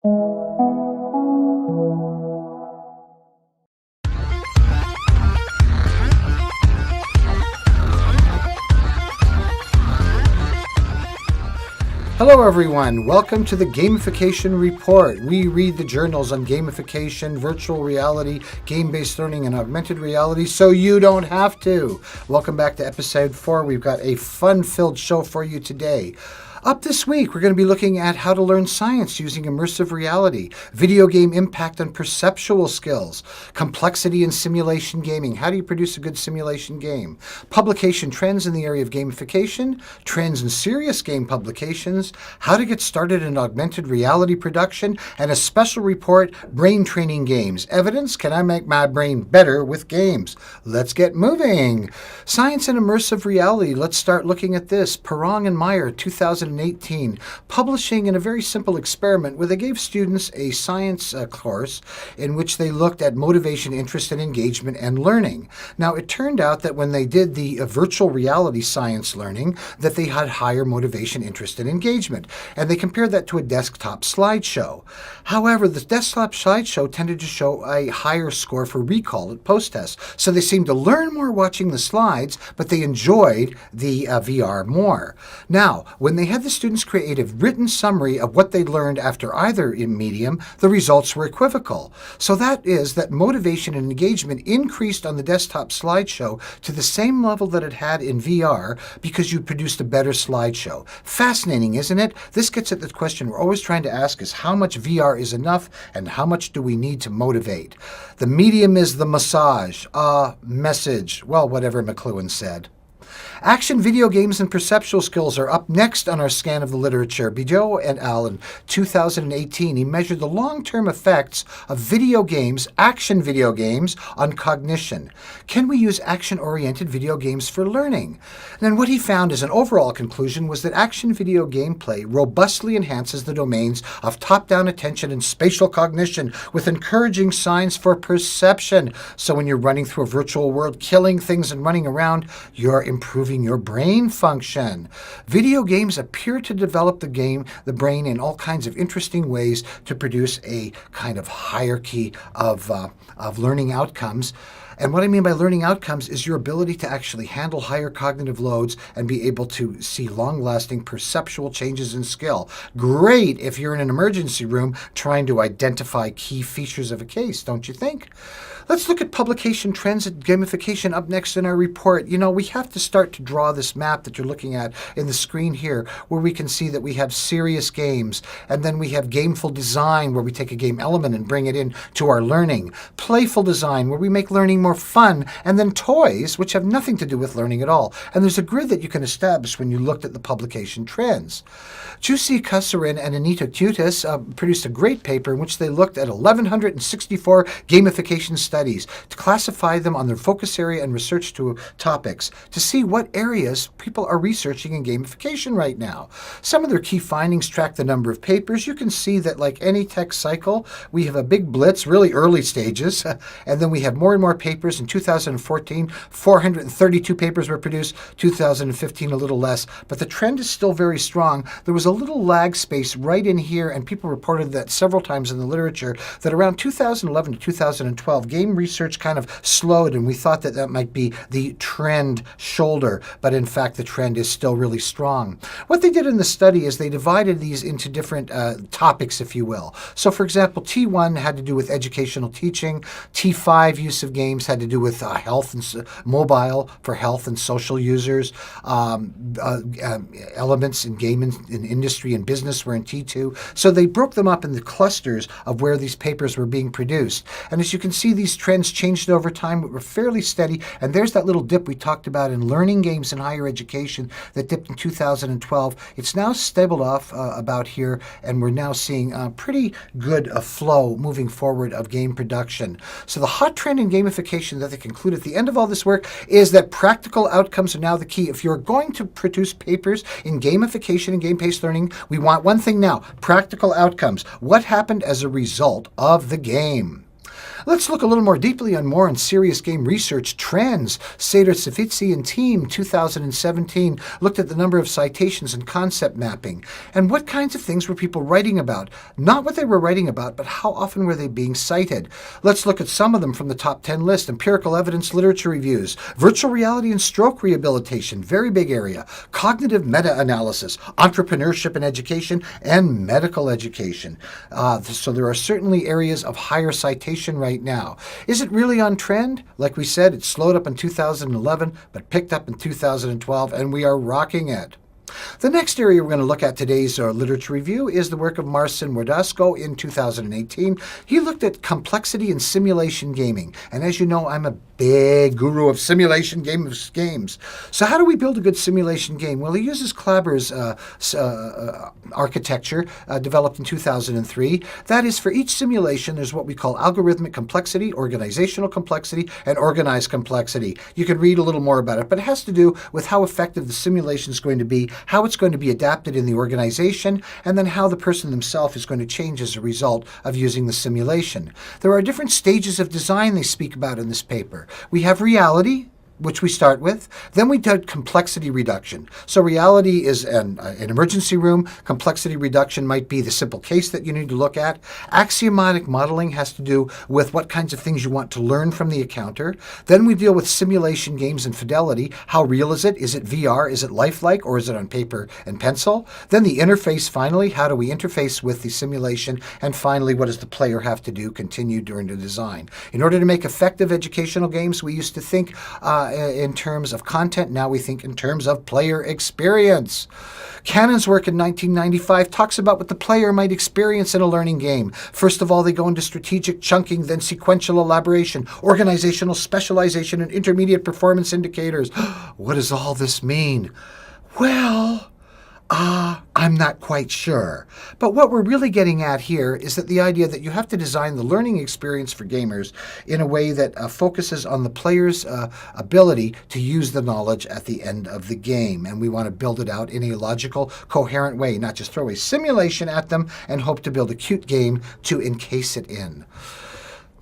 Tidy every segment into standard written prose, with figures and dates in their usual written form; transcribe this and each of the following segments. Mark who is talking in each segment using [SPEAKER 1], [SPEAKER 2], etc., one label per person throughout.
[SPEAKER 1] Hello everyone, welcome to the Gamification Report. We read the journals on gamification, virtual reality, game-based learning, and augmented reality so you don't have to. Welcome back to episode 4. We've got a fun-filled show for you today. Up this week, we're going to be looking at how to learn science using immersive reality, video game impact on perceptual skills, complexity in simulation gaming, how do you produce a good simulation game, publication trends in the area of gamification, trends in serious game publications, how to get started in augmented reality production, and a special report, brain training games. Evidence, can I make my brain better with games? Let's get moving. Science and immersive reality, let's start looking at this. Perong and Meyer, 2018, publishing in a very simple experiment where they gave students a science course in which they looked at motivation, interest, and engagement and learning. Now, it turned out that when they did the virtual reality science learning, that they had higher motivation, interest, and engagement. And they compared that to a desktop slideshow. However, the desktop slideshow tended to show a higher score for recall at post-test. So they seemed to learn more watching the slides, but they enjoyed the VR more. Now, when they had the students create a written summary of what they learned after either medium, the results were equivocal. So that is that motivation and engagement increased on the desktop slideshow to the same level that it had in VR because you produced a better slideshow. Fascinating, isn't it? This gets at the question we're always trying to ask is how much VR is enough and how much do we need to motivate? The medium is the massage, message, well, whatever McLuhan said. Action video games and perceptual skills are up next on our scan of the literature. Bijot et al. In 2018, he measured the long-term effects of video games, action video games, on cognition. Can we use action-oriented video games for learning? And what he found as an overall conclusion was that action video gameplay robustly enhances the domains of top-down attention and spatial cognition with encouraging signs for perception. So when you're running through a virtual world, killing things and running around, you're improving your brain function. Video games appear to develop the brain in all kinds of interesting ways to produce a kind of hierarchy of learning outcomes. And what I mean by learning outcomes is your ability to actually handle higher cognitive loads and be able to see long-lasting perceptual changes in skill. Great if you're in an emergency room trying to identify key features of a case, don't you think? Let's look at publication trends and gamification up next in our report. You know, we have to start to draw this map that you're looking at in the screen here, where we can see that we have serious games, and then we have gameful design, where we take a game element and bring it in to our learning. Playful design, where we make learning more fun, and then toys, which have nothing to do with learning at all. And there's a grid that you can establish when you looked at the publication trends. Jussi Kassarin and Anita Tutis produced a great paper in which they looked at 1,164 gamification studies to classify them on their focus area and research topics to see what areas people are researching in gamification right now. Some of their key findings track the number of papers. You can see that like any tech cycle, we have a big blitz, really early stages, and then we have more and more papers. In 2014, 432 papers were produced, 2015 a little less, but the trend is still very strong. There was a little lag space right in here, and people reported that several times in the literature, that around 2011 to 2012, game research kind of slowed, and we thought that that might be the trend shoulder, but in fact the trend is still really strong. What they did in the study is they divided these into different topics, if you will. So for example, T1 had to do with educational teaching, T5 use of games had to do with health and mobile for health and social users, elements in game in industry and business were in T2. So they broke them up into clusters of where these papers were being produced. And as you can see, these trends changed over time, but were fairly steady. And there's that little dip we talked about in learning games in higher education that dipped in 2012. It's now stabled off about here, and we're now seeing a pretty good flow moving forward of game production. So the hot trend in gamification that they conclude at the end of all this work is that practical outcomes are now the key. If you're going to produce papers in gamification and game-based learning, we want one thing now: practical outcomes. What happened as a result of the game? Let's look a little more deeply on serious game research trends. Seder Savitsi and team 2017 looked at the number of citations and concept mapping. And what kinds of things were people writing about? Not what they were writing about, but how often were they being cited? Let's look at some of them from the top 10 list. Empirical evidence literature reviews, virtual reality and stroke rehabilitation, very big area, cognitive meta-analysis, entrepreneurship and education, and medical education. So there are certainly areas of higher citation right now. Is it really on trend? Like we said, it slowed up in 2011, but picked up in 2012, and we are rocking it. The next area we're going to look at today's literature review is the work of Marcin Mordasco in 2018. He looked at complexity in simulation gaming. And as you know, I'm a big guru of simulation games. So how do we build a good simulation game? Well, he uses Klaber's architecture developed in 2003. That is, for each simulation, there's what we call algorithmic complexity, organizational complexity, and organized complexity. You can read a little more about it, but it has to do with how effective the simulation is going to be, how it's going to be adapted in the organization, and then how the person themselves is going to change as a result of using the simulation. There are different stages of design they speak about in this paper. We have reality, which we start with. Then we did complexity reduction. So reality is an emergency room. Complexity reduction might be the simple case that you need to look at. Axiomatic modeling has to do with what kinds of things you want to learn from the encounter. Then we deal with simulation games and fidelity. How real is it? Is it VR? Is it lifelike? Or is it on paper and pencil? Then the interface, finally. How do we interface with the simulation? And finally, what does the player have to do? Continue during the design. In order to make effective educational games, we used to think in terms of content. Now we think in terms of player experience. Cannon's work in 1995 talks about what the player might experience in a learning game. First of all, they go into strategic chunking, then sequential elaboration, organizational specialization, and intermediate performance indicators. What does all this mean? Well, I'm not quite sure. But what we're really getting at here is that the idea that you have to design the learning experience for gamers in a way that focuses on the player's ability to use the knowledge at the end of the game. And we want to build it out in a logical, coherent way, not just throw a simulation at them and hope to build a cute game to encase it in.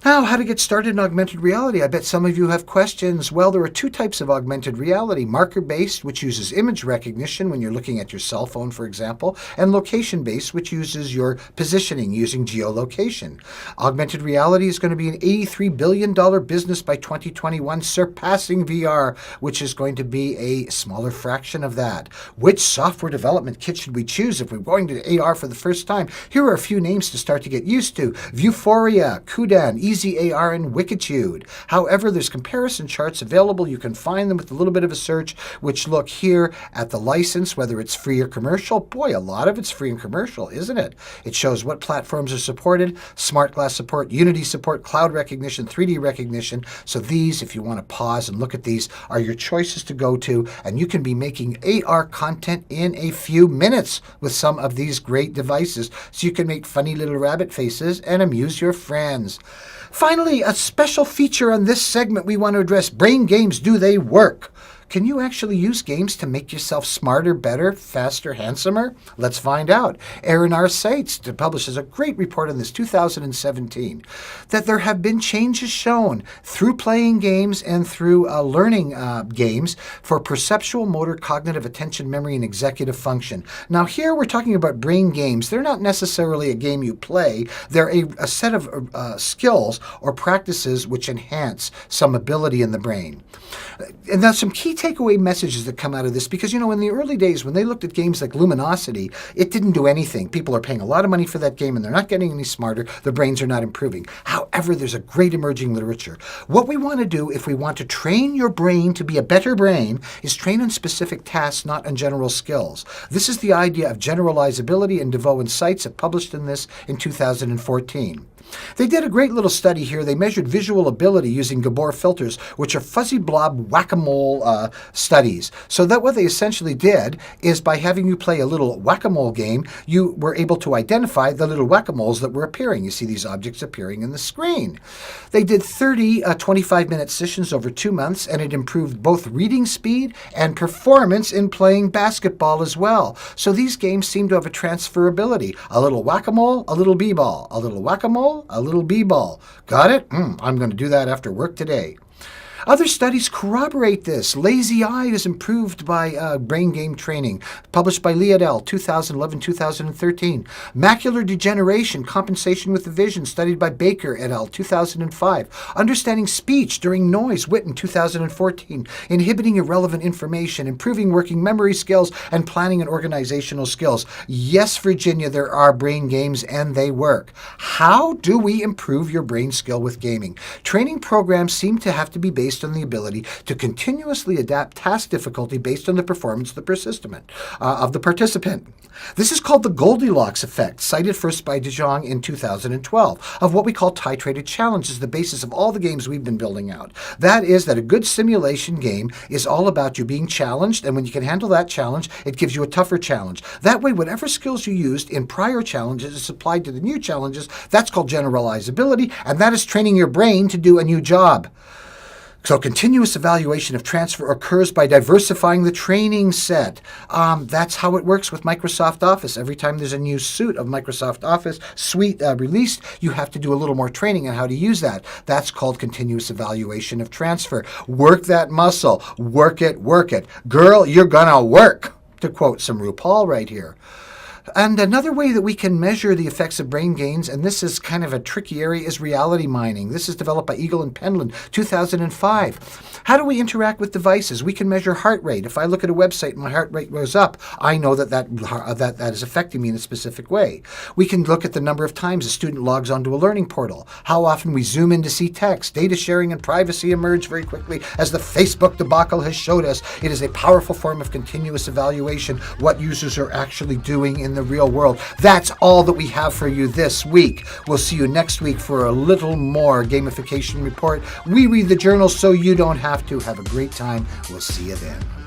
[SPEAKER 1] Now, how to get started in augmented reality? I bet some of you have questions. Well, there are two types of augmented reality. Marker-based, which uses image recognition when you're looking at your cell phone, for example, and location-based, which uses your positioning using geolocation. Augmented reality is going to be an $83 billion business by 2021, surpassing VR, which is going to be a smaller fraction of that. Which software development kit should we choose if we're going to AR for the first time? Here are a few names to start to get used to. Vuforia, Kudan, Easy AR, and Wikitude. However, there's comparison charts available. You can find them with a little bit of a search, which look here at the license, whether it's free or commercial. Boy, a lot of it's free and commercial, isn't it? It shows what platforms are supported, smart glass support, Unity support, cloud recognition, 3D recognition. So these, if you want to pause and look at these, are your choices to go to, and you can be making AR content in a few minutes with some of these great devices. So you can make funny little rabbit faces and amuse your friends. Finally, a special feature on this segment we want to address: brain games. Do they work? Can you actually use games to make yourself smarter, better, faster, handsomer? Let's find out. Aaron R. Seitz publishes a great report on this 2017, that there have been changes shown through playing games and through learning games for perceptual, motor, cognitive, attention, memory, and executive function. Now here we're talking about brain games. They're not necessarily a game you play. They're a set of skills or practices which enhance some ability in the brain. And there's some key takeaway messages that come out of this, because, you know, in the early days when they looked at games like Luminosity, it didn't do anything. People are paying a lot of money for that game and they're not getting any smarter. Their brains are not improving. However, there's a great emerging literature. What we want to do if we want to train your brain to be a better brain is train on specific tasks, not on general skills. This is the idea of generalizability, and DeVoe and Seitz have published in this in 2014. They did a great little study here. They measured visual ability using Gabor filters, which are fuzzy blob whack-a-mole studies. So that what they essentially did is, by having you play a little whack-a-mole game, you were able to identify the little whack-a-moles that were appearing. You see these objects appearing in the screen. They did 30 25-minute sessions over 2 months, and it improved both reading speed and performance in playing basketball as well. So these games seem to have a transferability. A little whack-a-mole, a little b-ball. A little whack-a-mole, ball, a little b-ball. Got it? I'm going to do that after work today. Other studies corroborate this. Lazy eye is improved by brain game training, published by Lee et al., 2011-2013. Macular degeneration, compensation with the vision, studied by Baker et al., 2005. Understanding speech during noise, Witten, 2014. Inhibiting irrelevant information, improving working memory skills, and planning and organizational skills. Yes, Virginia, there are brain games, and they work. How do we improve your brain skill with gaming? Training programs seem to have to be based on the ability to continuously adapt task difficulty based on the performance of the participant. This is called the Goldilocks effect, cited first by De Jong in 2012, of what we call titrated challenges, the basis of all the games we've been building out. That is that a good simulation game is all about you being challenged, and when you can handle that challenge, it gives you a tougher challenge. That way, whatever skills you used in prior challenges is applied to the new challenges. That's called generalizability, and that is training your brain to do a new job. So continuous evaluation of transfer occurs by diversifying the training set. That's how it works with Microsoft Office. Every time there's a new suite of Microsoft Office suite released, you have to do a little more training on how to use that. That's called continuous evaluation of transfer. Work that muscle. Work it, work it. Girl, you're gonna work, to quote some RuPaul right here. And another way that we can measure the effects of brain gains, and this is kind of a tricky area, is reality mining. This is developed by Eagle and Penland, 2005. How do we interact with devices? We can measure heart rate. If I look at a website and my heart rate goes up, I know that is affecting me in a specific way. We can look at the number of times a student logs onto a learning portal, how often we zoom in to see text. Data sharing and privacy emerge very quickly, as the Facebook debacle has showed us. It is a powerful form of continuous evaluation, what users are actually doing in the real world. That's all that we have for you this week. We'll see you next week for a little more Gamification Report. We read the journal so you don't have to. Have a great time. We'll see you then.